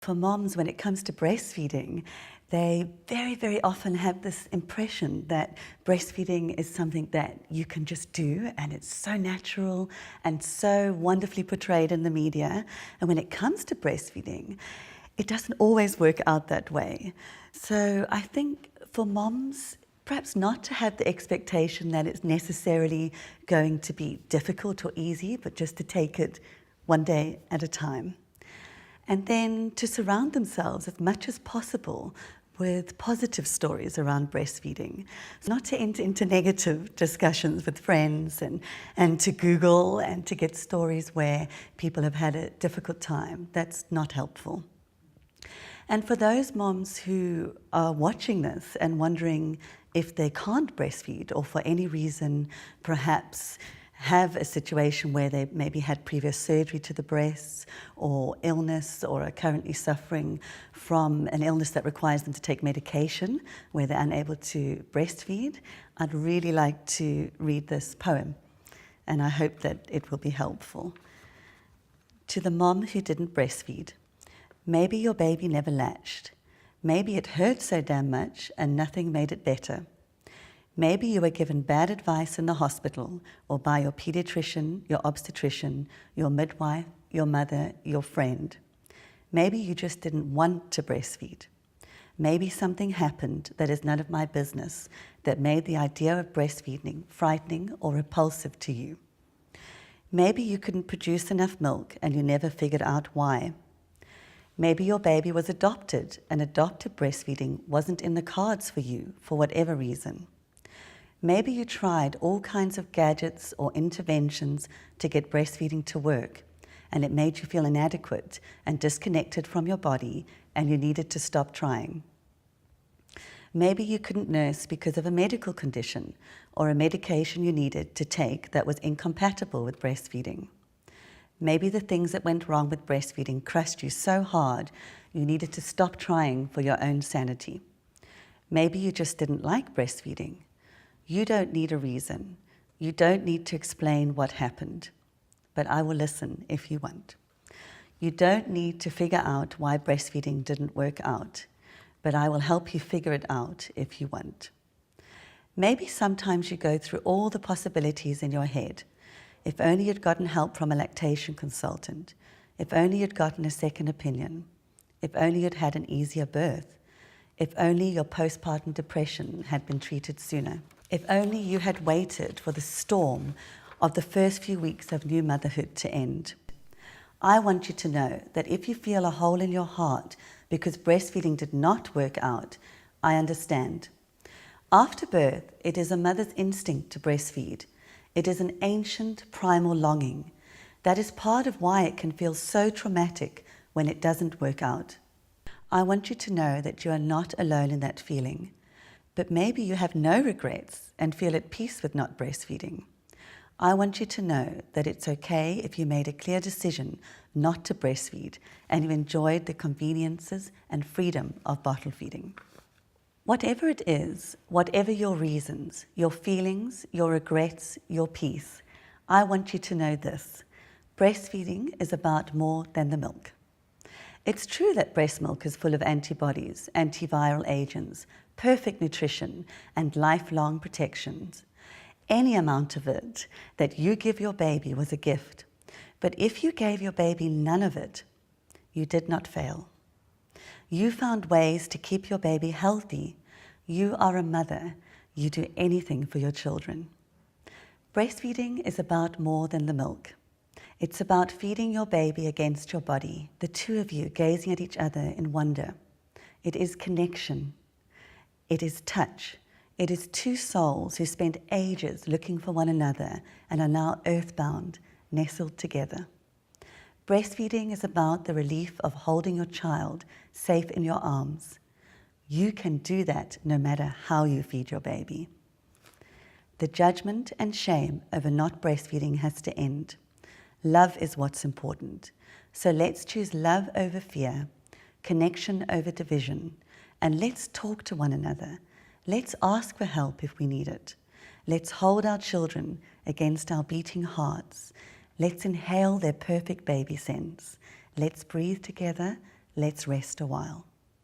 For moms, when it comes to breastfeeding, they very, very often have this impression that breastfeeding is something that you can just do, and it's so natural and so wonderfully portrayed in the media. And when it comes to breastfeeding, it doesn't always work out that way. So I think for moms, perhaps not to have the expectation that it's necessarily going to be difficult or easy, but just to take it one day at a time. And then to surround themselves as much as possible with positive stories around breastfeeding. So not to enter into negative discussions with friends and to Google and to get stories where people have had a difficult time. That's not helpful. And for those moms who are watching this and wondering if they can't breastfeed or for any reason perhaps have a situation where they maybe had previous surgery to the breasts or illness or are currently suffering from an illness that requires them to take medication where they're unable to breastfeed, I'd really like to read this poem, and I hope that it will be helpful. To the mom who didn't breastfeed. Maybe your baby never latched. Maybe it hurt so damn much and nothing made it better. Maybe you were given bad advice in the hospital or by your pediatrician, your obstetrician, your midwife, your mother, your friend. Maybe you just didn't want to breastfeed. Maybe something happened that is none of my business that made the idea of breastfeeding frightening or repulsive to you. Maybe you couldn't produce enough milk and you never figured out why. Maybe your baby was adopted and adoptive breastfeeding wasn't in the cards for you for whatever reason. Maybe you tried all kinds of gadgets or interventions to get breastfeeding to work, and it made you feel inadequate and disconnected from your body, and you needed to stop trying. Maybe you couldn't nurse because of a medical condition or a medication you needed to take that was incompatible with breastfeeding. Maybe the things that went wrong with breastfeeding crushed you so hard you needed to stop trying for your own sanity. Maybe you just didn't like breastfeeding. You don't need a reason. You don't need to explain what happened, but I will listen if you want. You don't need to figure out why breastfeeding didn't work out, but I will help you figure it out if you want. Maybe sometimes you go through all the possibilities in your head. If only you'd gotten help from a lactation consultant. If only you'd gotten a second opinion. If only you'd had an easier birth. If only your postpartum depression had been treated sooner. If only you had waited for the storm of the first few weeks of new motherhood to end. I want you to know that if you feel a hole in your heart because breastfeeding did not work out, I understand. After birth, it is a mother's instinct to breastfeed. It is an ancient primal longing. That is part of why it can feel so traumatic when it doesn't work out. I want you to know that you are not alone in that feeling. But maybe you have no regrets and feel at peace with not breastfeeding. I want you to know that it's okay if you made a clear decision not to breastfeed and you enjoyed the conveniences and freedom of bottle feeding. Whatever it is, whatever your reasons, your feelings, your regrets, your peace, I want you to know this. Breastfeeding is about more than the milk. It's true that breast milk is full of antibodies, antiviral agents, perfect nutrition, and lifelong protections. Any amount of it that you give your baby was a gift. But if you gave your baby none of it, you did not fail. You found ways to keep your baby healthy. You are a mother. You do anything for your children. Breastfeeding is about more than the milk. It's about feeding your baby against your body, the two of you gazing at each other in wonder. It is connection. It is touch. It is two souls who spent ages looking for one another and are now earthbound, nestled together. Breastfeeding is about the relief of holding your child safe in your arms. You can do that no matter how you feed your baby. The judgment and shame over not breastfeeding has to end. Love is what's important. So let's choose love over fear, connection over division, and let's talk to one another. Let's ask for help if we need it. Let's hold our children against our beating hearts. Let's inhale their perfect baby sense. Let's breathe together. let's rest a while.